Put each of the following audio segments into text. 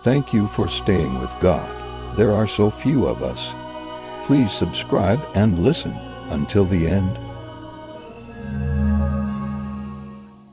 Thank you for staying with God. There are so few of us. Please subscribe and listen until the end.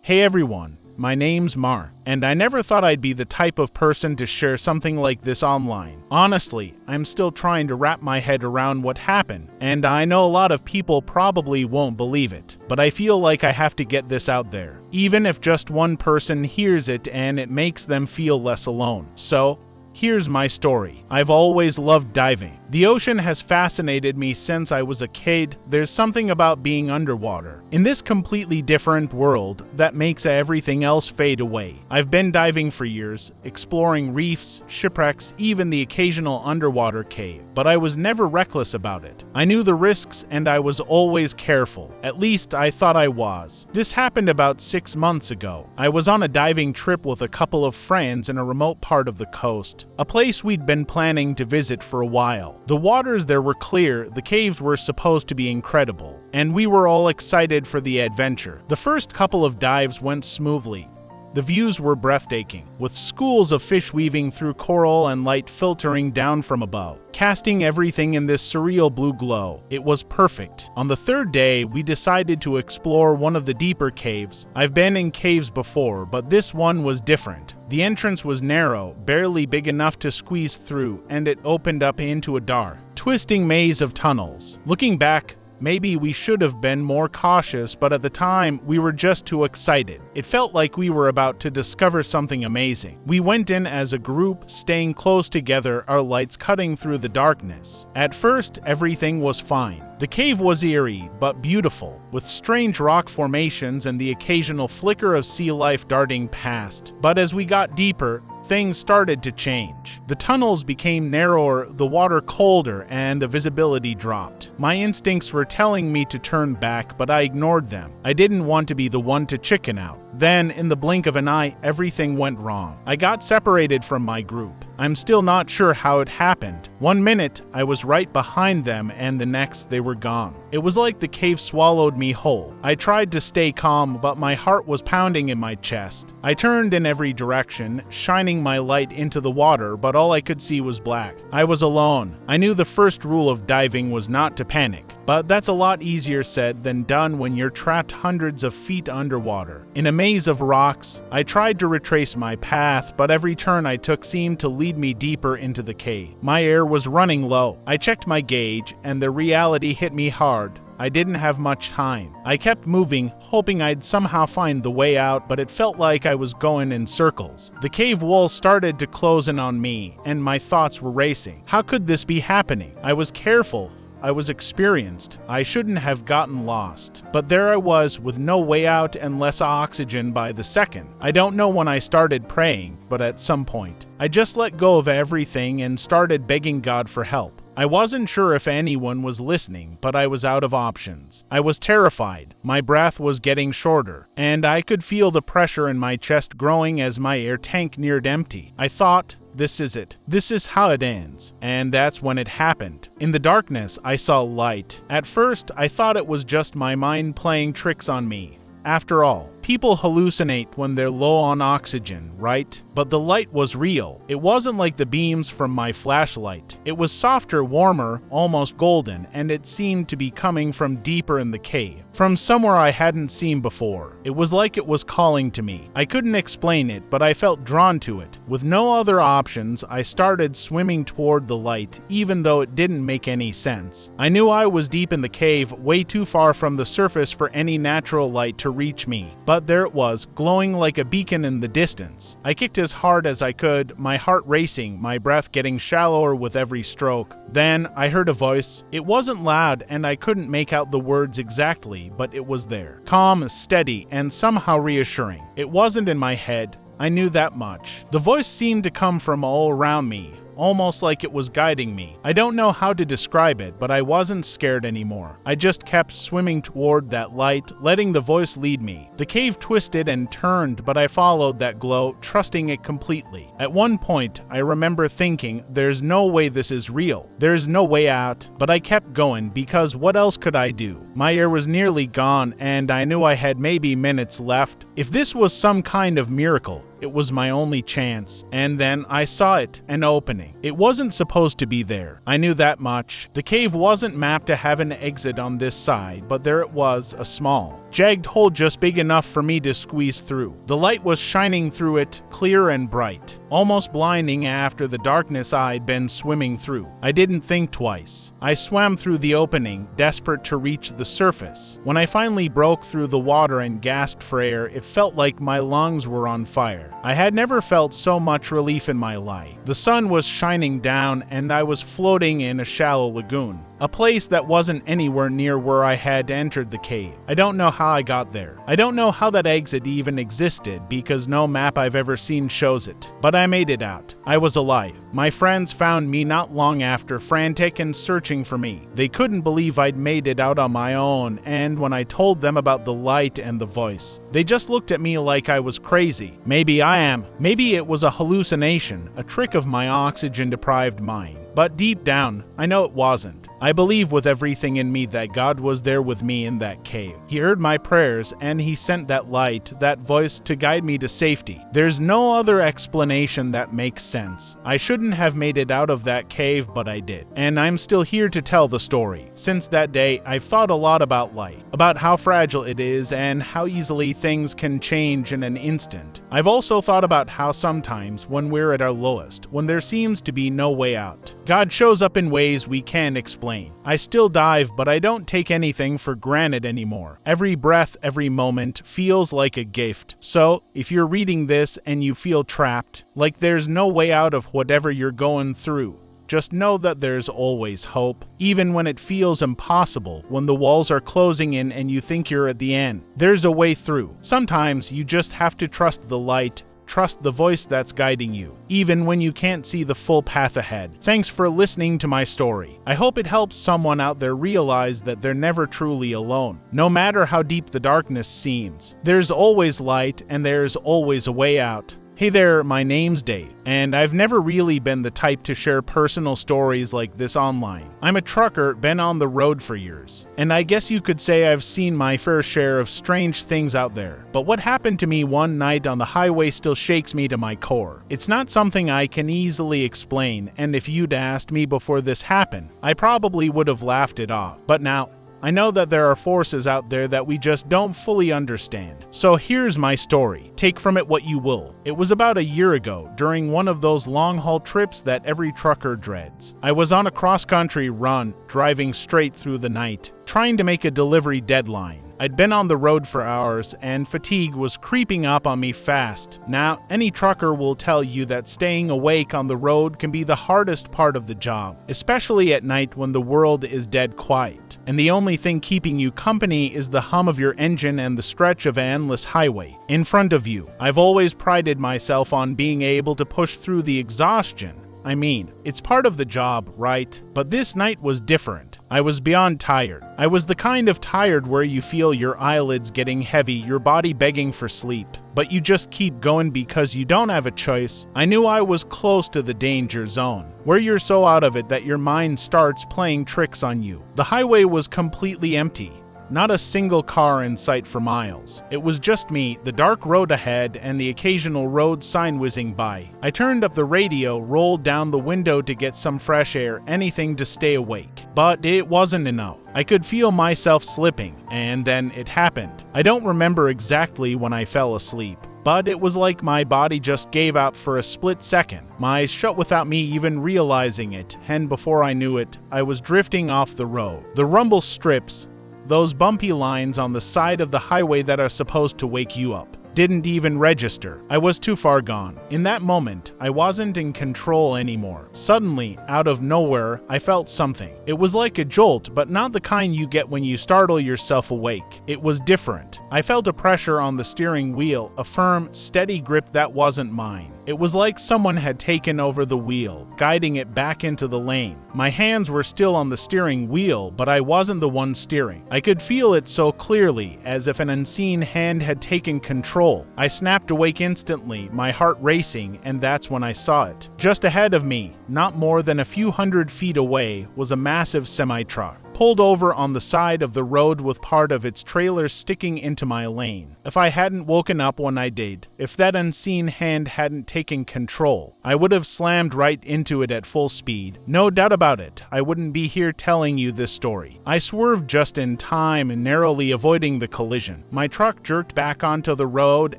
Hey everyone, my name's Mar, and I never thought I'd be the type of person to share something like this online. Honestly, I'm still trying to wrap my head around what happened, and I know a lot of people probably won't believe it, but I feel like I have to get this out there, even if just one person hears it and it makes them feel less alone. So, here's my story. I've always loved diving. The ocean has fascinated me since I was a kid. There's something about being underwater, in this completely different world, that makes everything else fade away. I've been diving for years, exploring reefs, shipwrecks, even the occasional underwater cave, but I was never reckless about it. I knew the risks and I was always careful. At least I thought I was. This happened about 6 months ago. I was on a diving trip with a couple of friends in a remote part of the coast, a place we'd been planning to visit for a while. The waters there were clear, the caves were supposed to be incredible, and we were all excited for the adventure. The first couple of dives went smoothly. The views were breathtaking, with schools of fish weaving through coral and light filtering down from above, casting everything in this surreal blue glow. It was perfect. On the third day, we decided to explore one of the deeper caves. I've been in caves before, but this one was different. The entrance was narrow, barely big enough to squeeze through, and it opened up into a dark, twisting maze of tunnels. Looking back, maybe we should have been more cautious, but at the time, we were just too excited. It felt like we were about to discover something amazing. We went in as a group, staying close together, our lights cutting through the darkness. At first, everything was fine. The cave was eerie, but beautiful, with strange rock formations and the occasional flicker of sea life darting past. But as we got deeper, things started to change. The tunnels became narrower, the water colder, and the visibility dropped. My instincts were telling me to turn back, but I ignored them. I didn't want to be the one to chicken out. Then, in the blink of an eye, everything went wrong. I got separated from my group. I'm still not sure how it happened. 1 minute, I was right behind them, and the next, they were gone. It was like the cave swallowed me whole. I tried to stay calm, but my heart was pounding in my chest. I turned in every direction, shining my light into the water, but all I could see was black. I was alone. I knew the first rule of diving was not to panic, but that's a lot easier said than done when you're trapped hundreds of feet underwater. In a maze of rocks, I tried to retrace my path, but every turn I took seemed to lead me deeper into the cave. My air was running low. I checked my gauge, and the reality hit me hard. I didn't have much time. I kept moving, hoping I'd somehow find the way out, but it felt like I was going in circles. The cave walls started to close in on me, and my thoughts were racing. How could this be happening? I was careful. I was experienced. I shouldn't have gotten lost. But there I was, with no way out and less oxygen by the second. I don't know when I started praying, but at some point, I just let go of everything and started begging God for help. I wasn't sure if anyone was listening, but I was out of options. I was terrified. My breath was getting shorter, and I could feel the pressure in my chest growing as my air tank neared empty. I thought, this is it. This is how it ends. And that's when it happened. In the darkness, I saw light. At first, I thought it was just my mind playing tricks on me. After all, people hallucinate when they're low on oxygen, right? But the light was real. It wasn't like the beams from my flashlight. It was softer, warmer, almost golden, and it seemed to be coming from deeper in the cave, from somewhere I hadn't seen before. It was like it was calling to me. I couldn't explain it, but I felt drawn to it. With no other options, I started swimming toward the light, even though it didn't make any sense. I knew I was deep in the cave, way too far from the surface for any natural light to reach me. But there it was, glowing like a beacon in the distance. I kicked as hard as I could, my heart racing, my breath getting shallower with every stroke. Then I heard a voice. It wasn't loud, and I couldn't make out the words exactly, but it was there. Calm, steady, and somehow reassuring. It wasn't in my head. I knew that much. The voice seemed to come from all around me, almost like it was guiding me. I don't know how to describe it, but I wasn't scared anymore. I just kept swimming toward that light, letting the voice lead me. The cave twisted and turned, but I followed that glow, trusting it completely. At one point, I remember thinking, there's no way this is real. There's no way out, but I kept going because what else could I do? My air was nearly gone, and I knew I had maybe minutes left. If this was some kind of miracle, It was my only chance. And then I saw it, an opening. It wasn't supposed to be there. I knew that much. The cave wasn't mapped to have an exit on this side, but there it was, a small, jagged hole just big enough for me to squeeze through. The light was shining through it, clear and bright, almost blinding after the darkness I'd been swimming through. I didn't think twice. I swam through the opening, desperate to reach the surface. When I finally broke through the water and gasped for air, it felt like my lungs were on fire. I had never felt so much relief in my life. The sun was shining down and I was floating in a shallow lagoon, a place that wasn't anywhere near where I had entered the cave. I don't know how I got there. I don't know how that exit even existed because no map I've ever seen shows it. But I made it out. I was alive. My friends found me not long after, frantic and searching for me. They couldn't believe I'd made it out on my own, and when I told them about the light and the voice, they just looked at me like I was crazy. Maybe I am. Maybe it was a hallucination, a trick of my oxygen-deprived mind. But deep down, I know it wasn't. I believe with everything in me that God was there with me in that cave. He heard my prayers and He sent that light, that voice to guide me to safety. There's no other explanation that makes sense. I shouldn't have made it out of that cave, but I did. And I'm still here to tell the story. Since that day, I've thought a lot about light, about how fragile it is and how easily things can change in an instant. I've also thought about how sometimes when we're at our lowest, when there seems to be no way out, God shows up in ways we can't explain. I still dive, but I don't take anything for granted anymore. Every breath, every moment feels like a gift. So, if you're reading this and you feel trapped, like there's no way out of whatever you're going through, just know that there's always hope, even when it feels impossible, when the walls are closing in and you think you're at the end. There's a way through. Sometimes you just have to trust the light. Trust the voice that's guiding you, even when you can't see the full path ahead. Thanks for listening to my story. I hope it helps someone out there realize that they're never truly alone. No matter how deep the darkness seems, there's always light and there's always a way out. Hey there, my name's Dave, and I've never really been the type to share personal stories like this online. I'm a trucker, been on the road for years, and I guess you could say I've seen my fair share of strange things out there. But what happened to me one night on the highway still shakes me to my core. It's not something I can easily explain, and if you'd asked me before this happened, I probably would have laughed it off. But now, I know that there are forces out there that we just don't fully understand. So here's my story. Take from it what you will. It was about a year ago, during one of those long-haul trips that every trucker dreads. I was on a cross-country run, driving straight through the night, trying to make a delivery deadline. I'd been on the road for hours, and fatigue was creeping up on me fast. Now, any trucker will tell you that staying awake on the road can be the hardest part of the job, especially at night when the world is dead quiet, and the only thing keeping you company is the hum of your engine and the stretch of endless highway in front of you. I've always prided myself on being able to push through the exhaustion. I mean, it's part of the job, right? But this night was different. I was beyond tired. I was the kind of tired where you feel your eyelids getting heavy, your body begging for sleep, but you just keep going because you don't have a choice. I knew I was close to the danger zone, where you're so out of it that your mind starts playing tricks on you. The highway was completely empty. Not a single car in sight for miles. It was just me, the dark road ahead, and the occasional road sign whizzing by. I turned up the radio, rolled down the window to get some fresh air, anything to stay awake. But it wasn't enough. I could feel myself slipping, and then it happened. I don't remember exactly when I fell asleep, but it was like my body just gave out for a split second. My eyes shut without me even realizing it, and before I knew it, I was drifting off the road. The rumble strips, those bumpy lines on the side of the highway that are supposed to wake you up, didn't even register. I was too far gone. In that moment, I wasn't in control anymore. Suddenly, out of nowhere, I felt something. It was like a jolt, but not the kind you get when you startle yourself awake. It was different. I felt a pressure on the steering wheel, a firm, steady grip that wasn't mine. It was like someone had taken over the wheel, guiding it back into the lane. My hands were still on the steering wheel, but I wasn't the one steering. I could feel it so clearly, as if an unseen hand had taken control. I snapped awake instantly, my heart racing, and that's when I saw it. Just ahead of me, not more than a few hundred feet away, was a massive semi-truck, pulled over on the side of the road with part of its trailer sticking into my lane. If I hadn't woken up when I did, if that unseen hand hadn't taken control, I would have slammed right into it at full speed. No doubt about it, I wouldn't be here telling you this story. I swerved just in time and narrowly avoiding the collision. My truck jerked back onto the road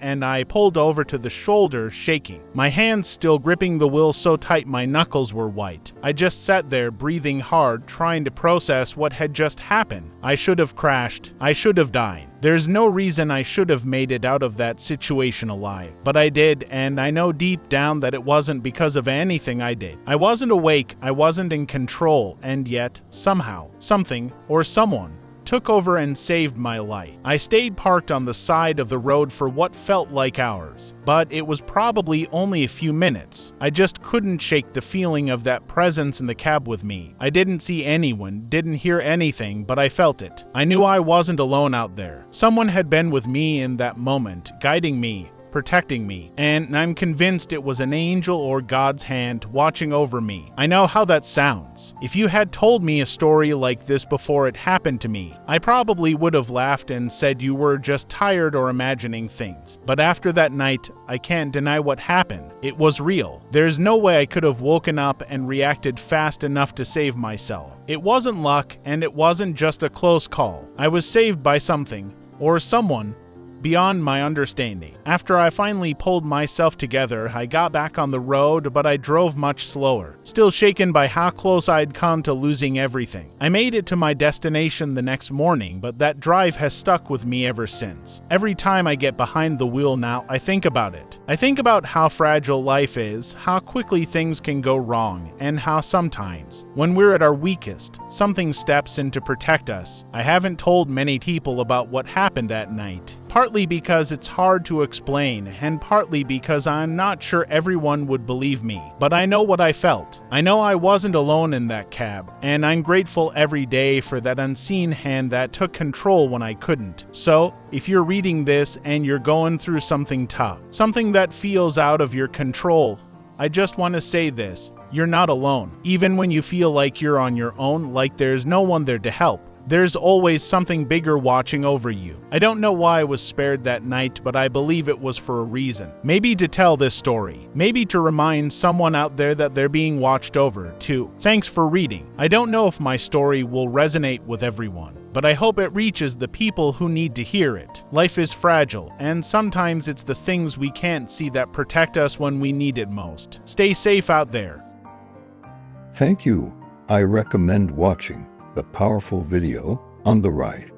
and I pulled over to the shoulder, shaking. My hands still gripping the wheel so tight my knuckles were white. I just sat there breathing hard, trying to process what had just happened. I should have crashed. I should have died. There's no reason I should have made it out of that situation alive, but I did, and I know deep down that it wasn't because of anything I did. I wasn't awake, I wasn't in control, and yet, somehow, something, or someone, took over and saved my life. I stayed parked on the side of the road for what felt like hours, but it was probably only a few minutes. I just couldn't shake the feeling of that presence in the cab with me. I didn't see anyone, didn't hear anything, but I felt it. I knew I wasn't alone out there. Someone had been with me in that moment, guiding me, protecting me, and I'm convinced it was an angel or God's hand watching over me. I know how that sounds. If you had told me a story like this before it happened to me, I probably would have laughed and said you were just tired or imagining things. But after that night, I can't deny what happened. It was real. There's no way I could have woken up and reacted fast enough to save myself. It wasn't luck, and it wasn't just a close call. I was saved by something, or someone, beyond my understanding. After I finally pulled myself together, I got back on the road, but I drove much slower, still shaken by how close I'd come to losing everything. I made it to my destination the next morning, but that drive has stuck with me ever since. Every time I get behind the wheel now, I think about it. I think about how fragile life is, how quickly things can go wrong, and how sometimes, when we're at our weakest, something steps in to protect us. I haven't told many people about what happened that night. Partly because it's hard to explain, and partly because I'm not sure everyone would believe me. But I know what I felt. I know I wasn't alone in that cab, and I'm grateful every day for that unseen hand that took control when I couldn't. So, if you're reading this and you're going through something tough, something that feels out of your control, I just want to say this: you're not alone. Even when you feel like you're on your own, like there's no one there to help, there's always something bigger watching over you. I don't know why I was spared that night, but I believe it was for a reason. Maybe to tell this story. Maybe to remind someone out there that they're being watched over, too. Thanks for reading. I don't know if my story will resonate with everyone, but I hope it reaches the people who need to hear it. Life is fragile, and sometimes it's the things we can't see that protect us when we need it most. Stay safe out there. Thank you. I recommend watching the powerful video on the right.